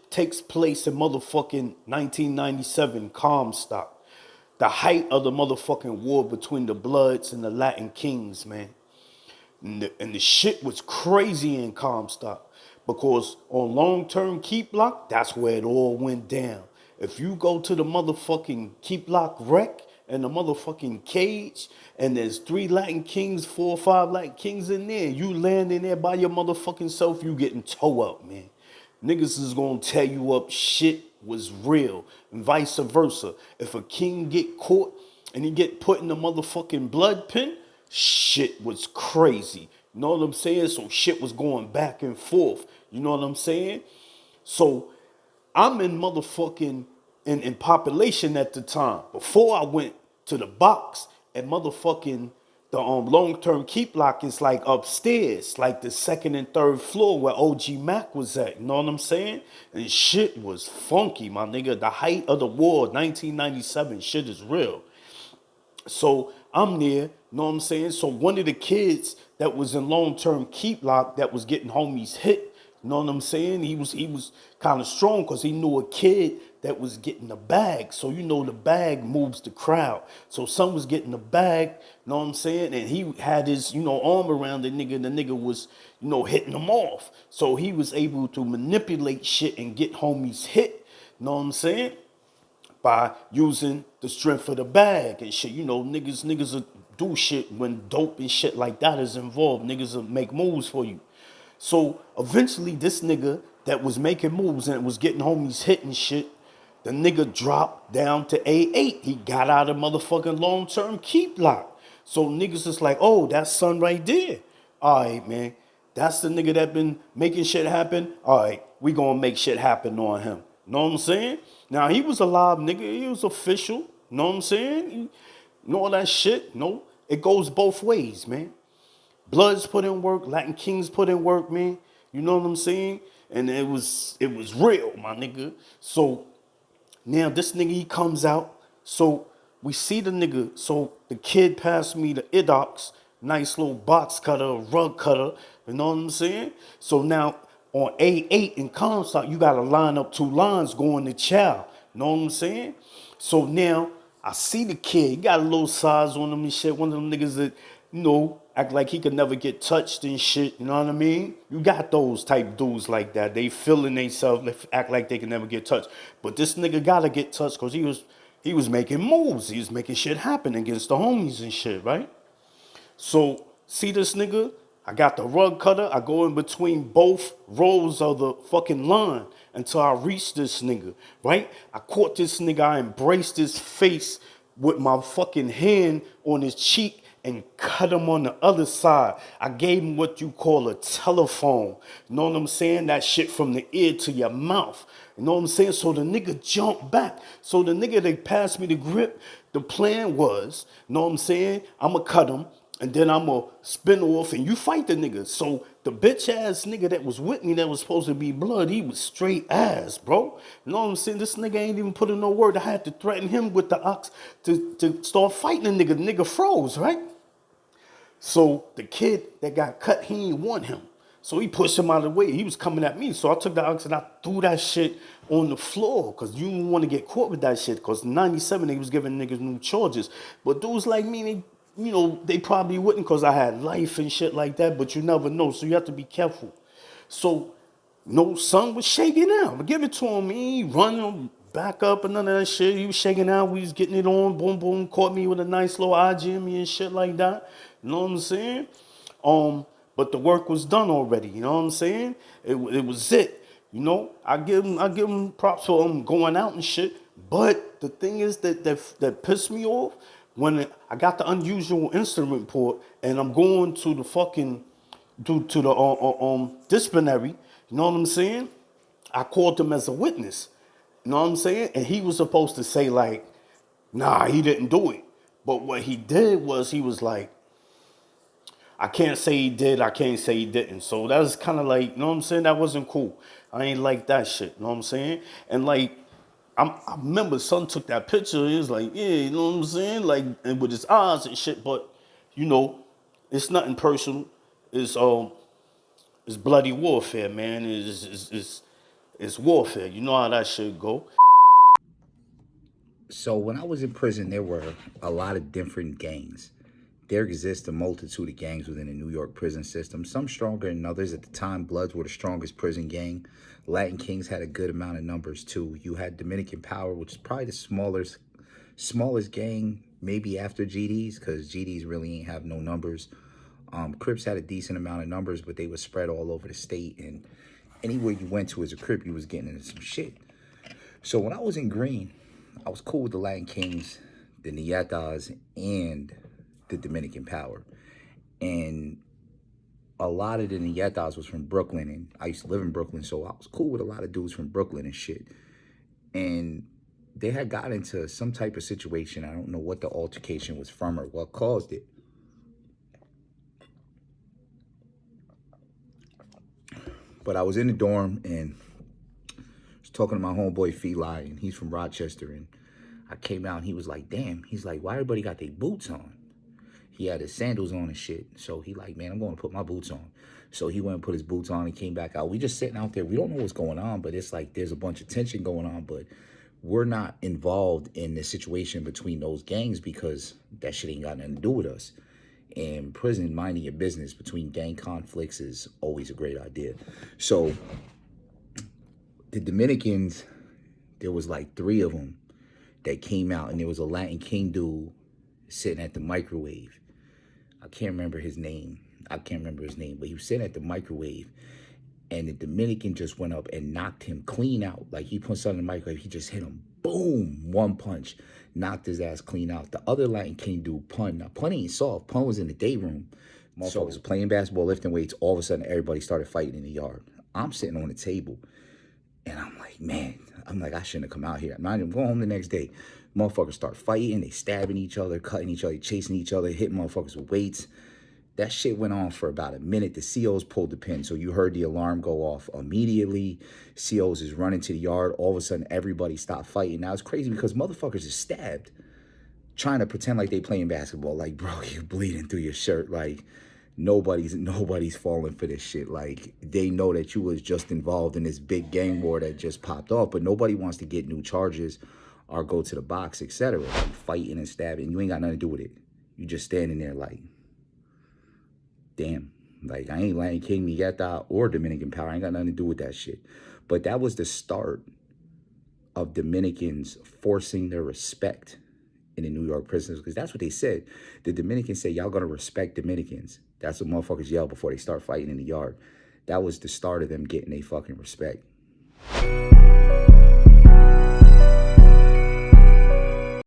takes place in motherfucking 1997, Comstock. The height of the motherfucking war between the Bloods and the Latin Kings, man. And the shit was crazy in Comstock because on long-term Keep Block, that's where it all went down. If you go to the motherfucking Keep Block wreck and the motherfucking cage, and there's 3 Latin Kings, 4 or 5 Latin Kings in there, you land in there by your motherfucking self, you getting toe up, man. Niggas is gonna tear you up. Shit was real, and vice versa. If a king get caught and he get put in the motherfucking blood pen, shit was crazy. You know what I'm saying? So shit was going back and forth. You know what I'm saying? So I'm in motherfucking in population at the time. Before I went to the box at motherfucking the long-term Keep Lock is like upstairs, like the second and third floor where OG Mac was at. You know what I'm saying? And shit was funky, my nigga. The height of the war, 1997, shit is real. So I'm there, you know what I'm saying? So one of the kids that was in long-term Keep Lock that was getting homies hit, you know what I'm saying? He was kind of strong because he knew a kid that was getting the bag. So you know the bag moves the crowd. So some was getting the bag, you know what I'm saying? And he had his, arm around the nigga. The nigga was, hitting him off. So he was able to manipulate shit and get homies hit, you know what I'm saying? By using the strength of the bag and shit. Niggas will do shit when dope and shit like that is involved. Niggas will make moves for you. So eventually this nigga that was making moves and was getting homies hit and shit, the nigga dropped down to A8. He got out of motherfucking long-term Keep Lock. So niggas is like, oh, that's son right there. All right, man. That's the nigga that been making shit happen. All right, we gonna make shit happen on him. Know what I'm saying? Now, he was a live nigga. He was official. Know what I'm saying? All that shit. No, it goes both ways, man. Bloods put in work. Latin Kings put in work, man. You know what I'm saying? And it was real, my nigga. So now this nigga, he comes out. So we see the nigga. So the kid passed me the Idox, nice little box cutter, rug cutter. You know what I'm saying? So now on A8 in Comstock, you got to line up 2 lines going to chow. You know what I'm saying? So now I see the kid. He got a little size on him and shit. One of them niggas that, act like he could never get touched and shit. You know what I mean? You got those type dudes like that. They feeling themselves, they act like they can never get touched. But this nigga got to get touched because he was making moves. He was making shit happen against the homies and shit, right? So see this nigga? I got the rug cutter. I go in between both rows of the fucking line until I reach this nigga, right? I caught this nigga. I embraced his face with my fucking hand on his cheek and cut him on the other side. I gave him what you call a telephone. You know what I'm saying? That shit from the ear to your mouth. You know what I'm saying? So the nigga jumped back. So the nigga that passed me the grip, the plan was, you know what I'm saying? I'm going to cut him. And then I'm going to spin off and you fight the nigga. So the bitch ass nigga that was with me that was supposed to be blood, he was straight ass, bro. You know what I'm saying? This nigga ain't even put in no word. I had to threaten him with the ox to start fighting the nigga. The nigga froze, right? So the kid that got cut, he ain't want him. So he pushed him out of the way. He was coming at me. So I took the ox and I threw that shit on the floor because you didn't want to get caught with that shit because in 97, they was giving niggas new charges. But dudes like me, they probably wouldn't because I had life and shit like that, but you never know, so you have to be careful. So, no, son was shaking out. But give it to him. He ain't running back up and none of that shit. He was shaking out. We was getting it on. Boom, boom. Caught me with a nice little eye jimmy and shit like that. You know what I'm saying? But the work was done already. You know what I'm saying? It was it. I give him props for him going out and shit. But the thing is that pissed me off when I got the unusual instrument port and I'm going to the fucking to the disciplinary, you know what I'm saying? I called him as a witness, you know what I'm saying? And he was supposed to say like, nah, he didn't do it. But what he did was he was like, I can't say he did, I can't say he didn't. So that was kind of like, you know what I'm saying? That wasn't cool. I ain't like that shit, you know what I'm saying? And like, I remember son took that picture. He was like, yeah, you know what I'm saying? Like, and with his eyes and shit. But, it's nothing personal. It's bloody warfare, man. It's It's warfare. You know how that shit go. So when I was in prison, there were a lot of different gangs. There exists a multitude of gangs within the New York prison system, some stronger than others. At the time, Bloods were the strongest prison gang. Latin Kings had a good amount of numbers too. You had Dominican Power, which is probably the smallest gang, maybe after GDs, because GDs really ain't have no numbers. Crips had a decent amount of numbers, but they were spread all over the state. And anywhere you went to as a Crip, you was getting into some shit. So when I was in Greene, I was cool with the Latin Kings, the Nietas, and the Dominican Power. And a lot of the Nietas was from Brooklyn, and I used to live in Brooklyn, so I was cool with a lot of dudes from Brooklyn and shit. And they had got into some type of situation. I don't know what the altercation was from or what caused it. But I was in the dorm, and I was talking to my homeboy Feli, and he's from Rochester, and I came out and he was like, damn, he's like, why everybody got their boots on? He had his sandals on and shit. So he like, man, I'm going to put my boots on. So he went and put his boots on and came back out. We just sitting out there. We don't know what's going on, but it's like there's a bunch of tension going on, but we're not involved in the situation between those gangs because that shit ain't got nothing to do with us. And prison, minding your business between gang conflicts is always a great idea. So the Dominicans, there was like 3 of them that came out, and there was a Latin King dude sitting at the microwave. I can't remember his name, but he was sitting at the microwave, and the Dominican just went up and knocked him clean out. Like, he put something in the microwave, he just hit him, boom, one punch, knocked his ass clean out. The other Latin King dude, Pun. Now, Pun ain't soft. Pun was in the day room. Motherfuckers was playing basketball, lifting weights. All of a sudden, everybody started fighting in the yard. I'm sitting on the table, and I'm like, man, I shouldn't have come out here. I'm not even going home the next day. Motherfuckers start fighting. They stabbing each other, cutting each other, chasing each other, hitting motherfuckers with weights. That shit went on for about a minute. The COs pulled the pin. So you heard the alarm go off immediately. COs is running to the yard. All of a sudden, everybody stopped fighting. Now, it's crazy because motherfuckers is stabbed trying to pretend like they playing basketball. Like, bro, you're bleeding through your shirt. Like, nobody's falling for this shit. Like, they know that you was just involved in this big gang war that just popped off, but nobody wants to get new charges or go to the box, etc. Fighting and stabbing, you ain't got nothing to do with it. You just standing there like, damn, like, I ain't Latin King, Nieta, or Dominican Power. I ain't got nothing to do with that shit. But that was the start of Dominicans forcing their respect in the New York prisons, because that's what they said. The Dominicans say, y'all gonna respect Dominicans. That's what motherfuckers yell before they start fighting in the yard. That was the start of them getting their fucking respect.